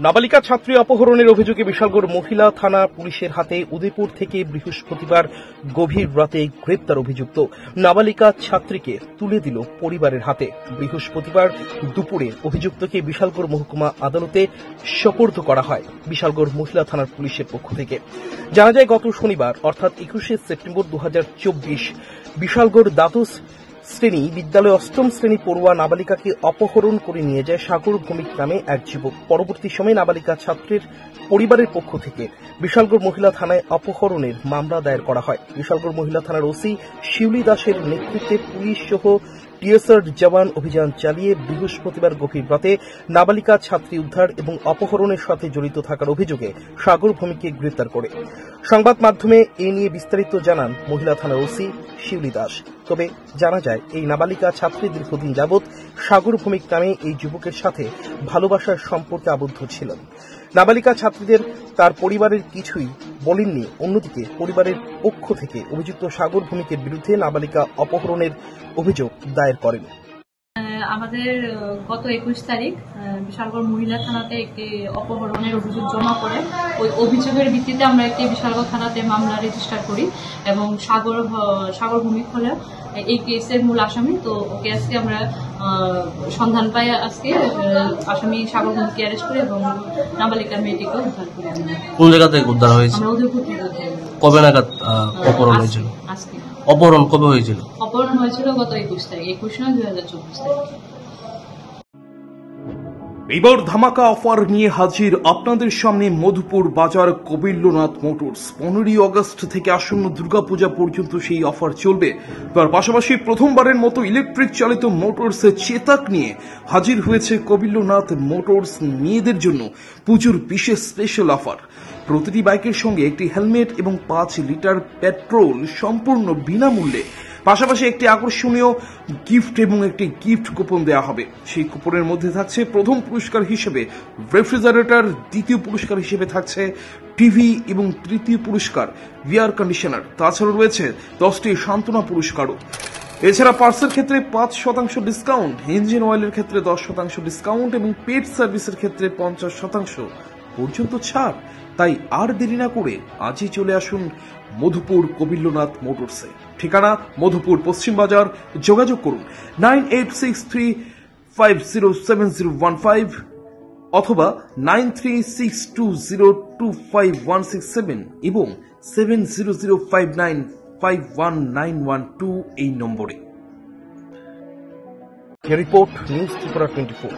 নাবালিকা ছাত্রী অপহরণের অভিযোগে বিশালগড় মহিলা থানা পুলিশের হাতে উদয়পুর থেকে বৃহস্পতিবার গভীর রাতে গ্রেপ্তার অভিযুক্ত নাবালিকা ছাত্রীকে তুলে দিল পরিবারের হাতে। বৃহস্পতিবার দুপুরে অভিযুক্তকে বিশালগড় মহকুমা আদালতে সোপর্দ করা হয় বিশালগড় মহিলা থানার পুলিশের পক্ষ থেকে। জানা যায়, গত শনিবার অর্থাৎ 21শে সেপ্টেম্বর 2024 বিশালগড় দ্বাদশ শ্রেণী বিদ্যালয়ে অষ্টম শ্রেণী পড়ুয়া নাবালিকাকে অপহরণ করে নিয়ে যায় সাগর ভৌমিক নামে এক যুবক। পরবর্তী সময়ে নাবালিকা ছাত্রীর পরিবারের পক্ষ থেকে বিশালগড় মহিলা থানায় অপহরণের মামলা দায়ের করা হয়। বিশালগড় মহিলা থানার ওসি শিউলি দাসের নেতৃত্বে পুলিশ সহ টিএসআর জওয়ান অভিযান চালিয়ে বৃহস্পতিবার গভীর রাতে নাবালিকা ছাত্রী উদ্ধার এবং অপহরণের সাথে জড়িত থাকার অভিযোগে সাগর ভৌমিককে গ্রেপ্তার করে। সংবাদ মাধ্যমে এ নিয়ে বিস্তারিত জানান মহিলা থানার ওসি শিউলি দাস। তবে জানা যায়, এই নাবালিকা ছাত্রী দীর্ঘদিন যাবৎ সাগর ভৌমিক নামে এই যুবকের সাথে ভালোবাসার সম্পর্কে আবদ্ধ ছিলেন। নাবালিকা ছাত্রীদের তার পরিবারের কিছুই বলেননি। অন্যদিকে পরিবারের পক্ষ থেকে অভিযুক্ত সাগর ভৌমিকের বিরুদ্ধে নাবালিকা অপহরণের অভিযোগ দায়ের করেন। আমাদের গত 21 তারিখ বিশালগড় মহিলা থানাতে একটি অপহরণের অভিযোগ জমা করে ওই অভিযোগের ভিত্তিতে আমরা একটি বিশালগড় থানাতে মামলা রেজিস্টার করি এবং সাগর ভৌমিক হলো এই কেসের মূল আসামি। তো ওকে আজকে আমরা সন্ধান পাই, আজকে আসামি সাগর ভৌমিককে অ্যারেস্ট করি এবং নাবালিকা মেয়েটিকে উদ্ধার করি। কোন জায়গা থেকে উদ্ধার হয়েছে? আমরা উদয়পুর থেকে। কবে নাগাদ অপহরণ হয়েছিল? আজকে। অপহরণ কবে হয়েছিল? অপহরণ হয়েছিল গত 21 তারিখ, 21/9/2024 তারিখ। এবার ধামাকা অফার নিয়ে হাজির আপনাদের সামনে মধুপুর বাজার কবিল্যনাথ মোটরস। 15ই আগস্ট থেকে আসন্ন দুর্গাপূজা পর্যন্ত সেই অফার চলবে। তার পাশাপাশি প্রথমবারের মতো ইলেকট্রিক চালিত মোটরস চেতাক নিয়ে হাজির হয়েছে কবিল্যনাথ মোটরস। মেয়েদের জন্য পুজোর বিশেষ স্পেশাল অফার। প্রতিটি বাইকের সঙ্গে একটি হেলমেট এবং 5 লিটার পেট্রোল সম্পূর্ণ বিনামূল্যে, পাশাপাশি একটি আকর্ষণীয় গিফট এবং একটি গিফট কুপন দেওয়া হবে। সেই কুপনের মধ্যে থাকছে প্রথম পুরস্কার হিসেবে রেফ্রিজারেটর, দ্বিতীয় পুরস্কার হিসেবে থাকছে টিভি এবং তৃতীয় পুরস্কার এয়ার কন্ডিশনার। তাছাড়া রয়েছে 10টি সান্ত্বনা পুরস্কারও। এছাড়া পার্সের ক্ষেত্রে 5% ডিসকাউন্ট, ইঞ্জিন অয়েলের ক্ষেত্রে 10% ডিসকাউন্ট এবং পেট সার্ভিসের ক্ষেত্রে 50% পর্যন্ত ছাড়। তাই আর দেরি না করে আজই চলে আসুন মধুপুর কবিল্যনাথ মোটরসে। ঠিকানা মধুপুর পশ্চিম বাজার। যোগাযোগ করুন 9863507015 অথবা 9362025167 এবং 7005951912 এই নম্বরে। Report news Tripura 24।